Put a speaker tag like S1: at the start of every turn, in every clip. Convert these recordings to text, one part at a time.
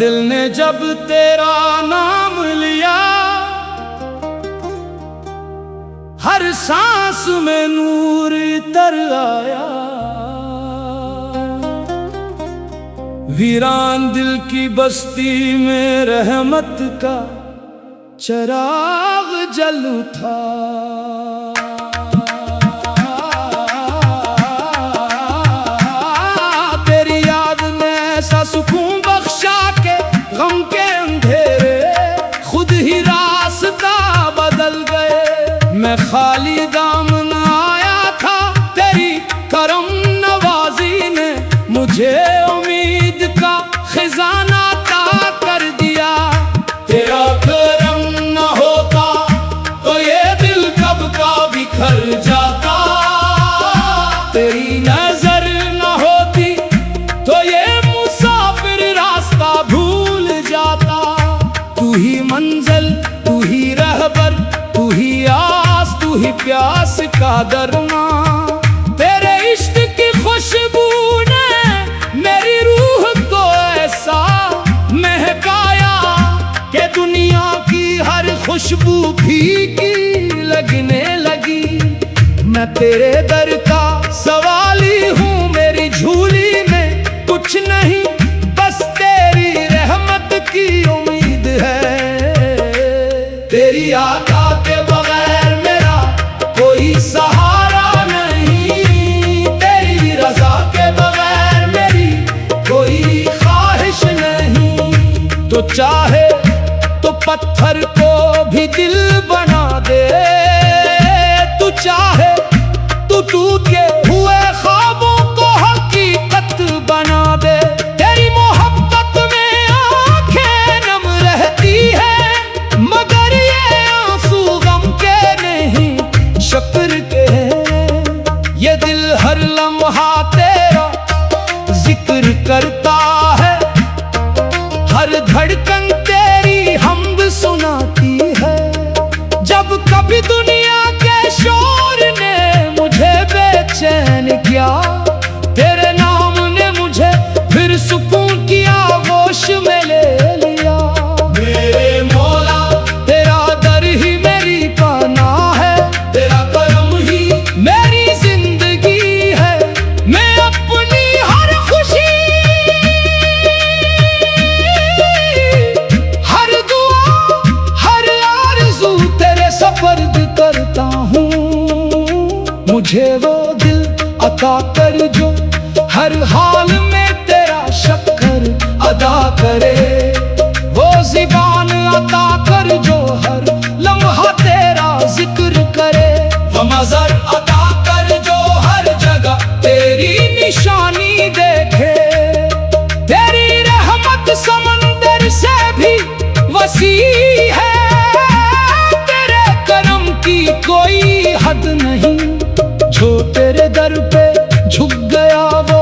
S1: दिल ने जब तेरा नाम लिया, हर सांस में नूर तर आया। वीरान दिल की बस्ती में रहमत का चिराग जल उठा। तेरी याद ने ऐसा सुकून बख्शा के गम के अंधेरे खुद ही रास्ता बदल गए। मैं खाली दामन आया था, तेरी करम नवाजी ने मुझे उम्मीद का खजाना अता कर दिया। तेरा करम न होता तो ये दिल कब का बिखर जाता। तेरी नजर न होती तो ये मुसाफिर रास्ता भूल जाता। तू ही मंजिल, तू ही रहबर, तू ही आस, तू ही प्यास का दरमा। तेरे इश्क की खुशबू ने मेरी रूह को ऐसा महकाया कि दुनिया की हर खुशबू फीकी लगने लगी। मैं तेरे दर का सवाली हूँ, मेरी झोली में कुछ नहीं, बस तेरी रहमत की उम्मीद है। तेरी आका के बगैर मेरा कोई सहारा नहीं, तेरी रजा के बगैर मेरी कोई ख्वाहिश नहीं। तो चाहे तो पत्थर को भी दिल बना दे, तू चाहे तो टूटे हुए ख्वाबों को हकीकत बना दे। तेरी मोहब्बत में आंखें नम रहती है, मगर ये आंसू गम के नहीं शुक्र के हैं। ये दिल हर लम्हा तेरा जिक्र करता है, हर धड़कन तेरी हम्द सुनाती है। जब कभी दुनिया के शोर ने मुझे बेचैन किया, तेरे नाम ने मुझे फिर सुकून की आगोश में ले लिया। मेरे मौला तेरा दर ही मेरी पनाह है, तेरा करम ही मेरी जिंदगी है। मैं अपनी हर खुशी, हर दुआ, हर आरज़ू तेरे सपर्द करता हूँ। मुझे वो दिल अता कर जो हर हाल में तेरा शक्र अदा करे, वो ज़ुबान अता कर जो हर लम्हा तेरा जिक्र करे, वो मज़र अता कर जो हर जगह तेरी निशानी देखे। तेरी रहमत समंदर से भी वसी है, तेरे करम की कोई हद नहीं। जो तेरे दर पे झुक गया वो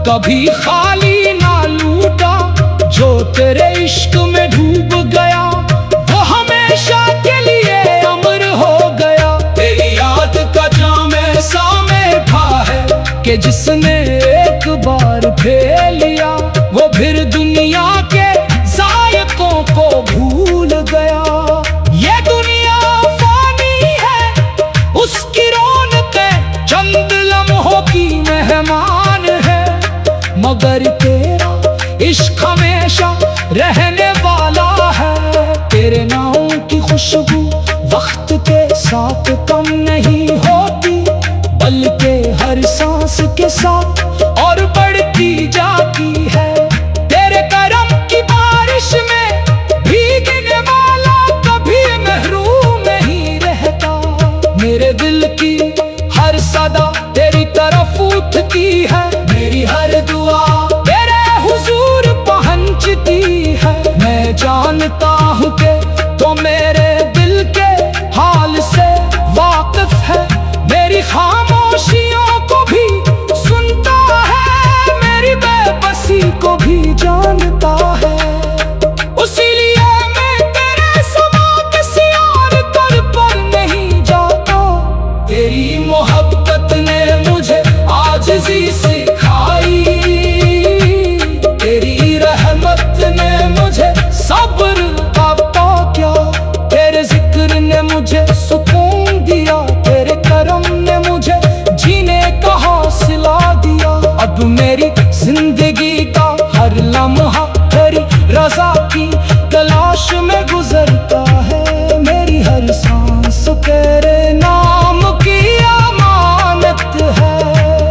S1: कभी खाली ना लूटा, जो तेरे इश्क में डूब गया वो हमेशा के लिए अमर हो गया। तेरी याद का जाम ऐसा मीठा है कि जिसने एक बार पी लिया वो फिर दुनिया के जायकों को भूल गया। ये दुनिया फानी है, उसकी रौनकें चंद लम्हों की मेहमान है, मगर तेरा इश्क हमेशा रहने वाला है। तेरे नाम की खुशबू वक्त के साथ कम नहीं होती, बल्कि हर सांस के साथ और बढ़ती जाती है। तेरे करम की बारिश में भीगने वाला कभी महरूम नहीं रहता। मेरे दिल की हर सदा तेरी तरफ उठती है, मेरी हर दुआ तेरे हुजूर पहुंचती है। मैं जानता हूँ कि तो मेरे दिल के हाल से वाकिफ है, मेरी खामोशियों को भी सुनता है, मेरी बेबसी को भी जानता है। उसीलिए मैं तेरे समा किसी और दर पर नहीं जाता। तेरी मोहब्बत ने मुझे आजिज़ी सिखाई, तेरी रहमत ने मुझे
S2: हर लम्हा तेरी रजा की तलाश में गुजरता है। मेरी हर सांस तेरे नाम की अमानत है।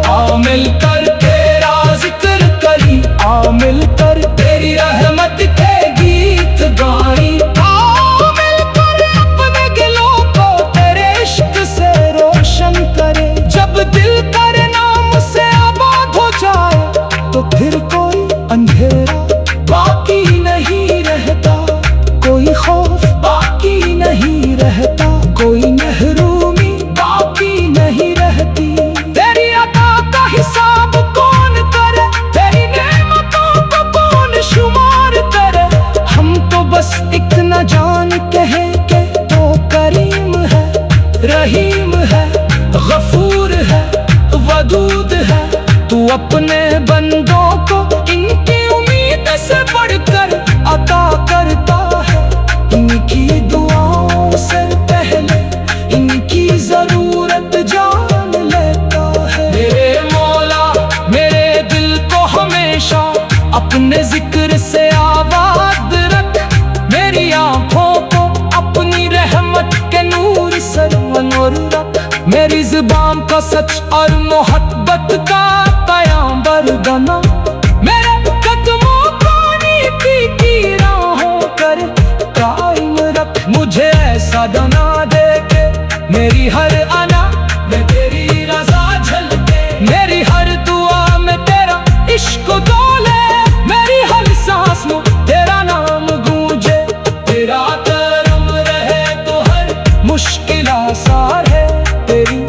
S2: आ मिलकर तेरा जिक्र करी, आ मिलकर तेरी रहमत के गीत गाई। आ मिलकर अपने दिलों को तेरे इश्क से रोशन करे। जब दिल तेरे नाम से आबाद हो जाए तो फिर कोई अंधेरा बाकी नहीं रहता, कोई खौफ बाकी नहीं रहता, कोई महरूमी बाकी नहीं रहती। तेरी अता का हिसाब कौन करे, तेरी नेमतों को कौन शुमार करे। हम तो बस इतना जान कहें कि तो करीम है, रहीम है, गफूर है, वदूद है। तू अपने बंदों को इनकी उम्मीद से बढ़कर अता करता है। इनकी दुआओं से पहले इनकी जरूरत जान लेता है। मेरे मौला मेरे दिल को हमेशा अपने जिक्र से आबाद रख। मेरी आंखों को अपनी रहमत के नूर से मनोर रख। मेरी जुबान का सच और मोहब्बत का पैगंबर बना। मेरे कदमों को नीति की राहों पर कायम रख। मुझे ऐसा बना दे के मेरी हर अना में तेरी रजा झलके। मेरी हर दुआ में तेरा इश्क डोले। मेरी हर सांस में तेरा नाम गूंजे। तेरा करम रहे तो हर मुश्किल आसार है। तेरी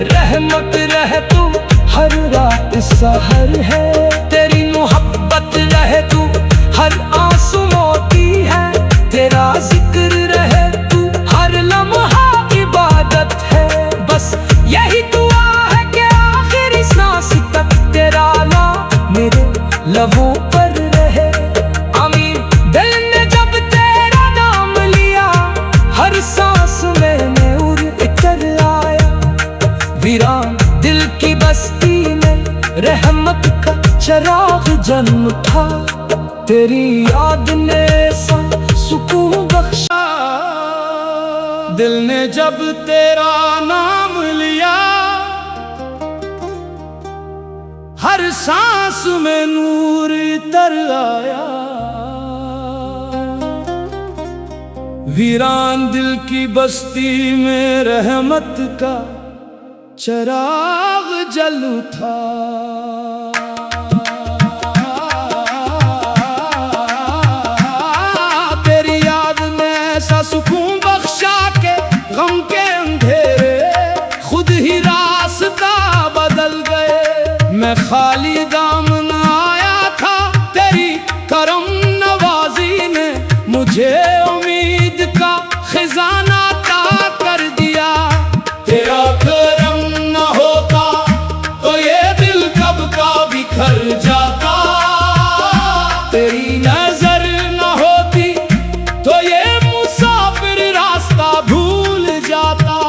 S2: रहमत रहे तू हर रात सहर है। तेरी मोहब्बत रहे तू हर आंसू मोती है। तेरा जिक्र रहे तू हर लम्हा इबादत है। बस यही दुआ है कि आखिरी सांस तक तेरा नाम मेरे लबों पर रहे। आमीन। दिल ने जब तेरा नाम लिया हर सांस में नूर इतर आया। वीरान दिल की बस्ती में रहमत का चिराग जन्म था। तेरी याद ने सुकून बख्शा।
S1: दिल ने जब तेरा नाम लिया हर सांस में नूर तर आया। वीरान दिल की बस्ती में रहमत का चिराग जल उठा। तेरी याद ने ऐसा सुकून बख्शा के गम के अंधेरे खुद ही रास्ता बदल गए। मैं खाली दामन आया था, तेरी करम नवाजी ने मुझे उम्मीद का खजाना अता कर दिया। तेरा करम न होता तो ये दिल कब का बिखर जाता। तेरी नजर न होती तो ये मुसाफिर रास्ता भूल जाता।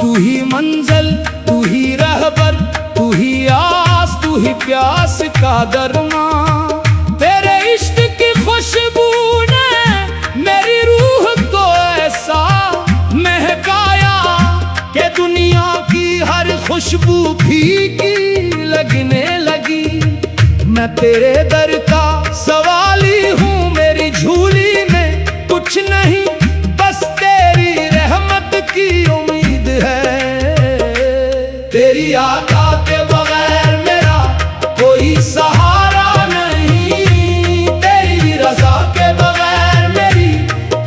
S1: तू ही मंजिल, तू ही रहबर, तू ही आस, तू ही प्यास का दरमा। तेरे इश्क की खुशबू ने मेरी रूह को ऐसा महकाया कि दुनिया की हर खुशबू फीकी लगने लगी। मैं तेरे दर का सवाली हूँ, मेरी झूली में कुछ नहीं बस तेरी रहमत की उम्मीद है। तेरी आका के बगैर मेरा कोई सहारा नहीं। तेरी रजा के बगैर मेरी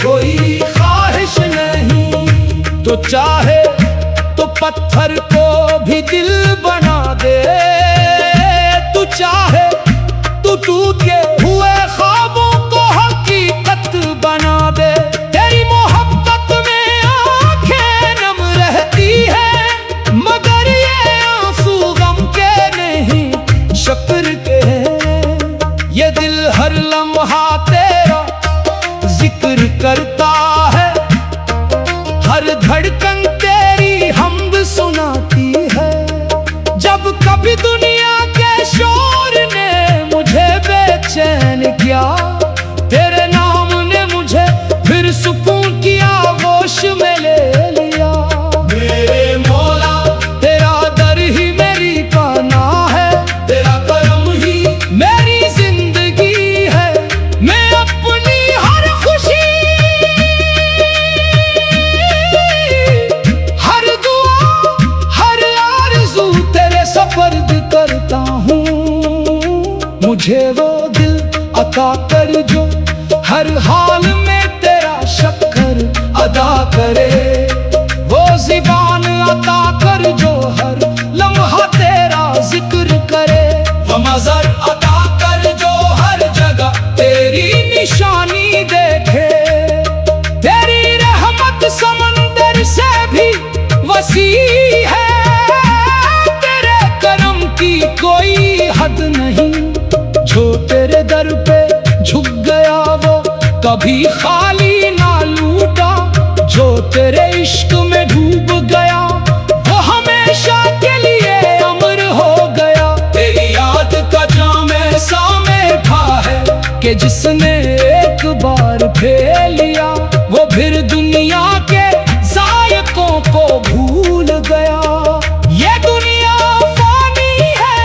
S1: कोई ख्वाहिश नहीं। तो चाहे तो पत्थर को भी दिल बना दे। तू चाहे तू टूटे हुए ख्वाबों को हकीकत बना दे। तेरी मोहब्बत में आंखें नम रहती है मगर ये आंसू गम के नहीं शुक्र के। ये दिल हर लम्हा तेरा जिक्र करता है। हर धड़कन तेरी हमद सुनाती है। जब कभी दुनिया के शोर ने मुझे बेचैन
S2: अता कर जो हर हाल में तेरा शक्र अदा करे। वो ज़ुबान अता कर जो हर लम्हा तेरा जिक्र करे। वो मज़र अता कर जो हर जगह तेरी निशानी देखे। तेरी रहमत समंदर से भी वसी है, तेरे करम की कोई हद नहीं। जो तेरे दर पे झुक गया वो कभी खाली ना लूटा। जो तेरे इश्क में डूब गया वो हमेशा के लिए अमर हो गया। तेरी याद का जाम ऐसा मीठा है कि जिसने एक बार पी लिया वो फिर दुनिया के जायकों को भूल गया। ये दुनिया फानी है,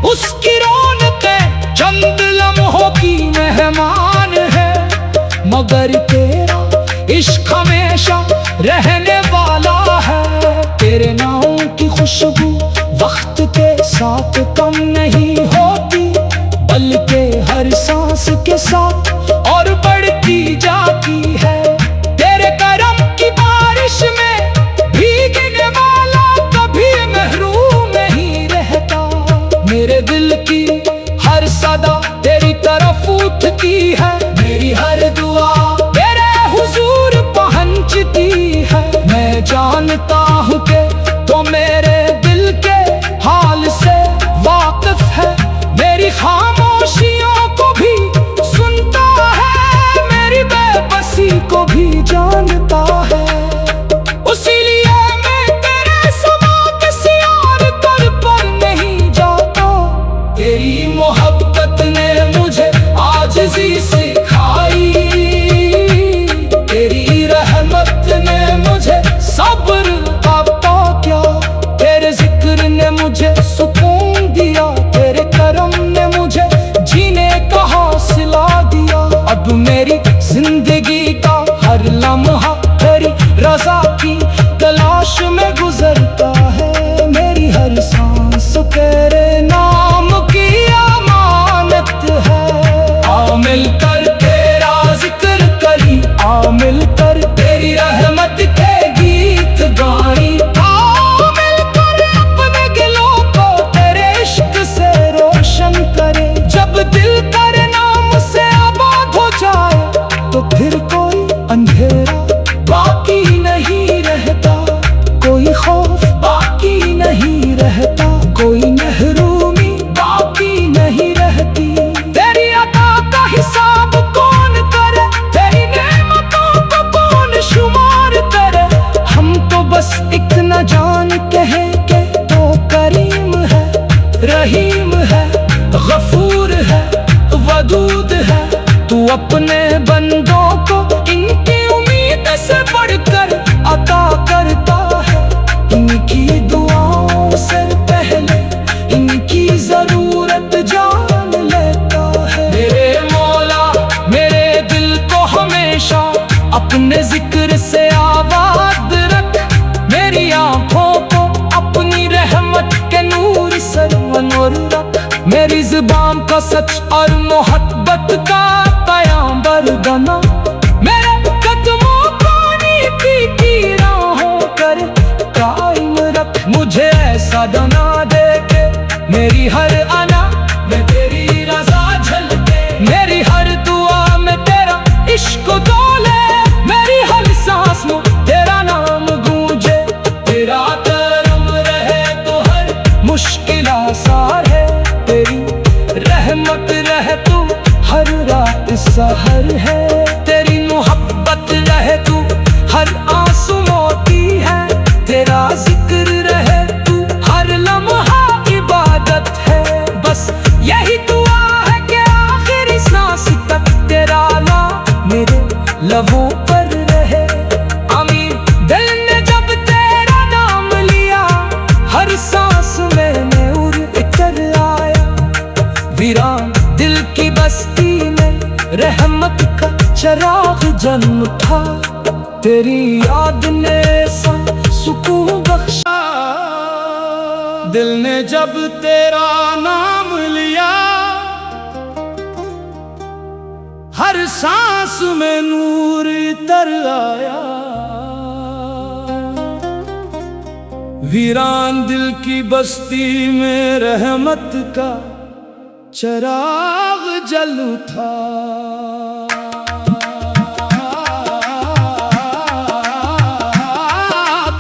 S2: उसकी रौनकें चंद लम्हों की मेहमान है। मगर तेरा इश्क हमेशा रहने वाला है। तेरे नाम की खुशबू वक्त के साथ कम नहीं होती, बल्कि हर सांस के साथ और बढ़ती जाती है। तेरे करम की बारिश में भीगने वाला कभी महरूम नहीं रहता। मेरे दिल की हर सदा तेरी तरफ उठती है। मेरी हर दुआ तेरे हुजूर पहुंचती है। मैं जानता हूँ कि तो मेरे दिल के हाल से वाकिफ है। मेरी खामोशियों को भी सुनता है, मेरी बेबसी को भी जानता है। उसीलिए मैं तेरे समा किसी और दर पर नहीं जाता। तेरी मोहब्बत ने मुझे आजिज़ी सिखाई, तेरी रहमत ने मुझे सब्र अता किया। तेरे जिक्र ने मुझे सुकून दिया, तेरे करम ने मुझे जीने का हौसला दिया। अब मेरी जिंदगी का हर लम्हा तेरी रज़ा की तलाश में गुजरता है। मेरी हर सांस तेरे नाम की अमानत है। आ मिलकर तेरा जिक्र करी, आ मिलकर तेरी रहमत के गीत गाई। आ मिलकर अपने दिलों को तेरे इश्क से रोशन करे। जब दिल तेरे नाम से आबाद हो जाए तो फिर कोई अंधेरा बाकी नहीं रहता, कोई खौफ बाकी नहीं रहता, कोई महरूमी बाकी नहीं रहती। तेरी अता का हिसाब कौन करे, तेरी नेमतों को कौन शुमार करे। हम तो बस इतना जानते हैं कि तू करीम है, रहीम है, गफूर है, वदूद है। तू अपने बंदों को इनकी उम्मीद से बढ़कर अता करता है। इनकी दुआओं से पहले इनकी जरूरत जान लेता है। मेरे मौला मेरे दिल को हमेशा अपने जिक्र से आबाद रख। मेरी आंखों को अपनी रहमत के नूर से मनोर रख। मेरी जुबान का सच और मोहब्बत का कयामर बना। मेरे कदमों को नीति की राहों पर कायम रख। मुझे ऐसा बना दे के मेरी हर अना में तेरी रज़ा झलके। मेरी हर दुआ में तेरा इश्क डोले। मेरी हर सांस में तेरा नाम गूंजे। तेरा करम रहे तो हर मुश्किल आसान है। तेरी रहमत रहे तू हर रात सहर है। तेरी मोहब्बत रहे तू हर आंसू मोती है। तेरा जिक्र रहे तू हर लम्हा इबादत है। बस यही दुआ है कि आखिरी सांस तक तेरा नाम मेरे लबों पर रहे। आमीन। दिल ने जब तेरा नाम लिया हर सांस में नूर उतर आया। वीरान दिल की बस्ती में रहमत का चराग जन्म था। तेरी याद ने सुकून बख्शा।
S1: दिल ने जब तेरा नाम लिया सांस में नूर तर आया। वीरान दिल की बस्ती में रहमत का चिराग जल उठा।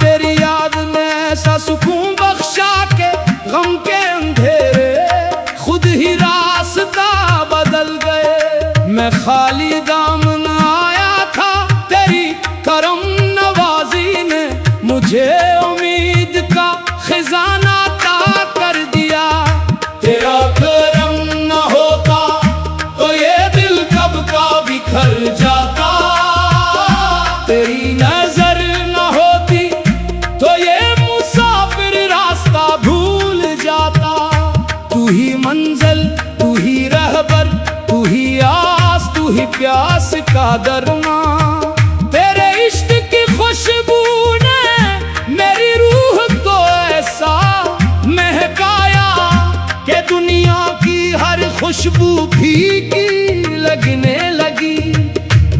S1: तेरी याद ने ऐसा सुकून बख्शा के गम के अंधेरे खुद ही रास्ता बदल गए। मैं खाली दामन आया था, तेरी करम नवाजी ने मुझे उम्मीद का खजाना अता कर दिया। तेरा करम न होता तो ये दिल कब का बिखर जाता। तेरी नजर न होती तो ये मुसाफिर रास्ता भूल जाता। तू ही मंजिल, तू ही रहबर, तू ही आस, तू ही प्यास का दरमा। तेरे इश्क की खुशबू ने मेरी रूह को ऐसा महकाया कि दुनिया की हर खुशबू फीकी लगने लगी।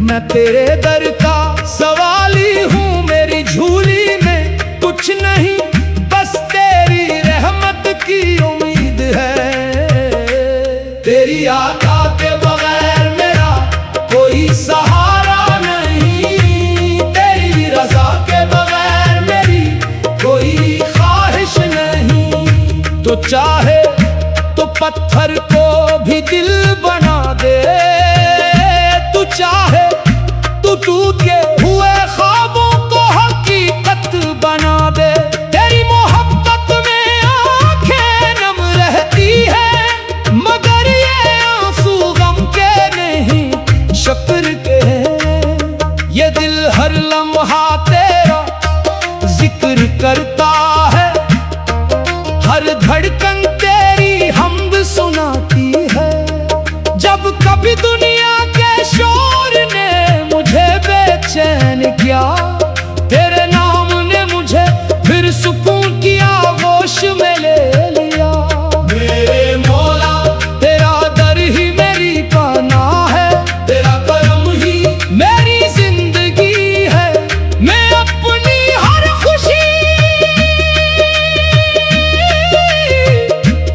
S1: मैं तेरे दर का सवाली हूँ, मेरी झोली में कुछ नहीं, बस तेरी रहमत की उम्मीद है। तेरी आका के बगैर मेरा कोई सहारा नहीं, तेरी रजा के बगैर मेरी कोई ख्वाहिश नहीं। तो चाहे तो पत्थर को भी दिल बना दे, तू चाहे तो टूट के हुए ख्वाबों को हकीकत बना दे। तेरी मोहब्बत में आंखें नम रहती है, मगर ये आंसू गम के नहीं शुक्र के हैं। ये दिल हर लम्हा तेरा जिक्र करता है, हर धड़कन तेरी हमद सुनाती है। जब कभी दुनिया के शोर ने मुझे बेचैन किया, तेरे नाम ने मुझे फिर सुकून की आगोश में ले लिया। मेरे मौला तेरा दर ही मेरी पनाह है, तेरा करम ही मेरी जिंदगी है। मैं अपनी हर खुशी,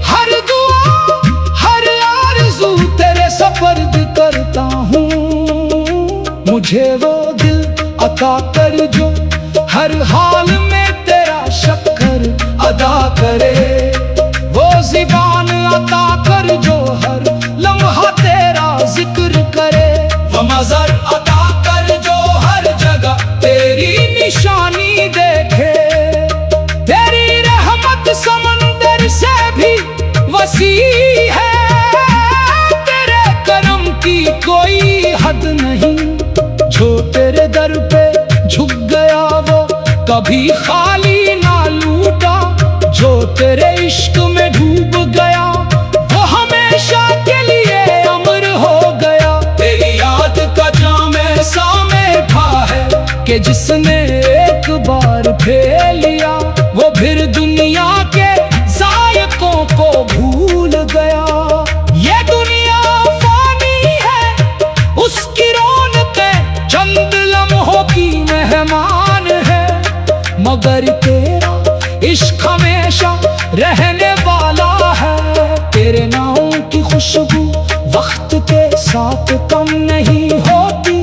S1: हर दुआ, हर आरज़ू तेरे सपर्द करता हूँ। मुझे वो दिल अता कर जो हर हाल में तेरा शक्र अदा करे, वो ज़ुबान अता कर जो हर लम्हा तेरा जिक्र करे, वो मज़र अता कर जो हर जगह तेरी निशानी देखे। तेरी रहमत समंदर से भी वसी है, तेरे करम की कोई हद नहीं। जो तेरे दर पे झुक गया वो कभी खाली ना लूटा, जो तेरे इश्क में डूब गया वो हमेशा के लिए अमर हो गया। तेरी याद का जाम ऐसा मीठा है कि जिसने एक बार पी लिया वो फिर दुनिया के जायकों को भूल गया। ये दुनिया फानी है, उसकी रौनकें चंद लम्हों की मेहमान है, मगर तेरा इश्क हमेशा रहने वाला है। तेरे नाम की खुशबू वक्त के साथ कम नहीं होती,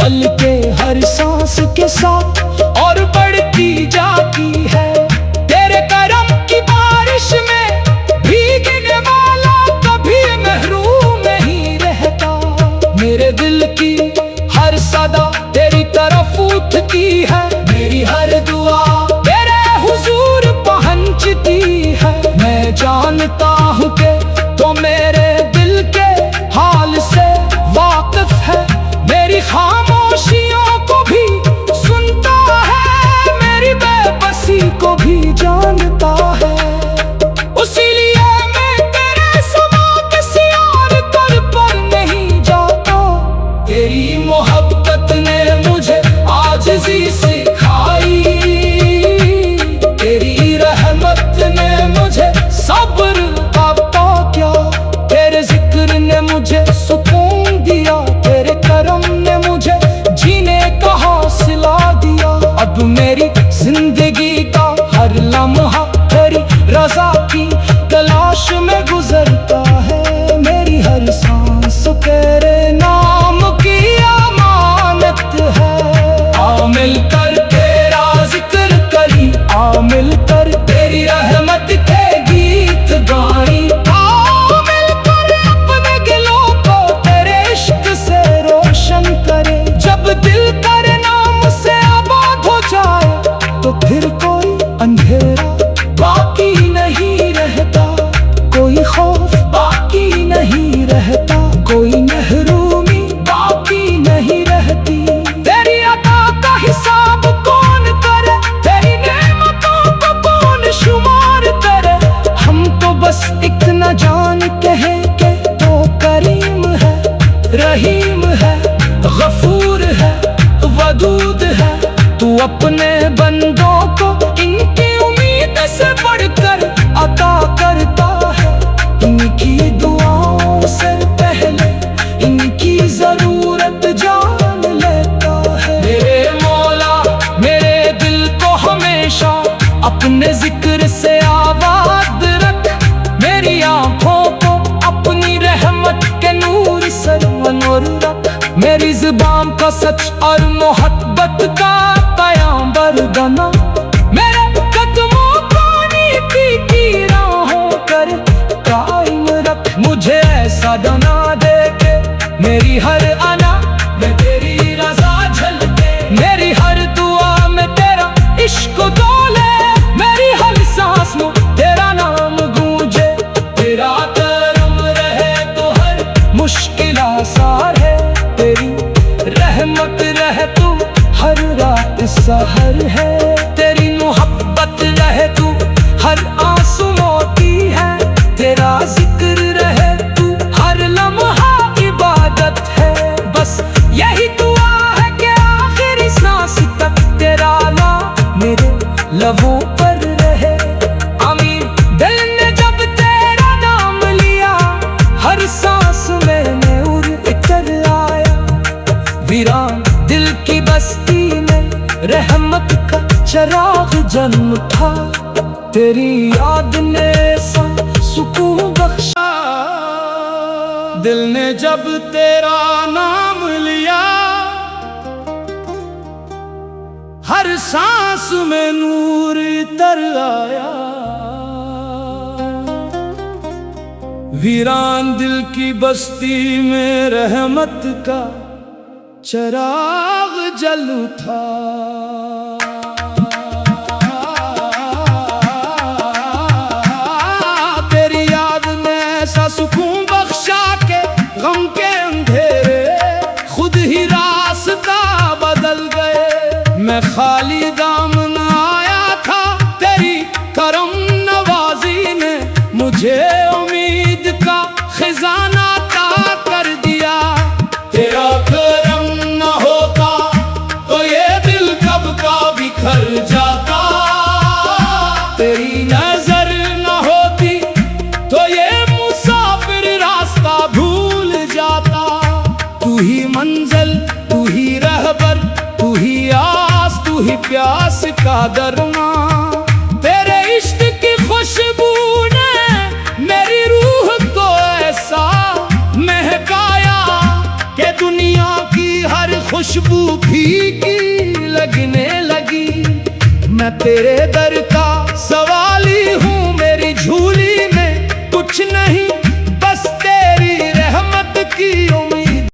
S1: बल्कि हर सांस के साथ और बढ़ती जाती है। तेरे करम की बारिश में भीगने वाला कभी महरूम नहीं रहता। मेरे दिल की हर सदा तेरी तरफ उठती है, मेरी हर दुआ तेरे हुजूर पहुंचती है। मैं जानता हूँ कि तो मेरे दिल के हाल से वाकिफ है, मेरी खामोशियों को भी सुनता है, मेरी बेबसी को भी जानता है। उसीलिए मैं तेरे समा किसी और दर पर नहीं जाता। तेरी मोहब्बत ने मुझे आजिज़ी सिखाई, तेरी रहमत ने मुझे सब्र अता किया, तेरे जिक्र ने मुझे सुकून दिया, तेरे
S2: रहीम है, गफूर है, वदूद है। तू अपने बंदों को इनकी उम्मीद से बढ़कर अता करता है। इनकी दुआओं से पहले इनकी जरूरत जान लेता है। मेरे मौला मेरे दिल को हमेशा अपने जिक्र से आबाद रख। मेरी आंखों को अपनी रहमत के नूर से मनोर रख। मेरी जुबान का सच और मोहब्बत का पैगाम्बर बना। मेरे कदमों को नीति की राहों पर कायम रख। मुझे ऐसा बना दे के मेरी हर अना में तेरी रज़ा झलके। मेरी हर दुआ में तेरा इश्क डोले। मेरी हर सांस में तेरा नाम गूंजे। तेरा करम रहे तो हर मुश्किल आसार है। तेरी रहमत रहे तो हर रात सहर है। तेरी मोहब्बत रहे तो हर आंसू मोती है। तेरा जिक्र रहे तो हर लम्हा इबादत है। बस यही दुआ है कि आखिरी सांस तक तेरा नाम मेरे लबों पर रहे। आमीन। दिल ने जब तेरा नाम लिया हर सांस में नूर उतर आया। वीरान दिल की बस्ती में रहमत का चिराग जन्म था। तेरी याद ने सुकून बख्शा।
S1: दिल ने जब तेरा नाम लिया हर सांस में नूर तर आया। वीरान दिल की बस्ती में रहमत का चिराग जल उठा। तेरी याद ने ऐसा सुकून बख्शा के गम के अंधेरे खुद ही रास्ता बदल गए। मैं खाली दामन आया था तेरी करम नवाजी ने मुझे उम्मीद का खजाना अता कर दिया। तेरा करम न होता तो ये दिल कब का बिखर जाता। तेरी नजर न होती तो ये मुसाफिर रास्ता भूल जाता। तू ही मंजिल तू ही रहबर तू ही आस तू ही प्यास का दरमा। तेरे इश्क की खुशबू ने मेरी रूह को ऐसा महकाया कि दुनिया की हर खुशबू फीकी लगने लगी। मैं तेरे दर का सवाली हूँ। मेरी झोली में कुछ नहीं बस तेरी रहमत की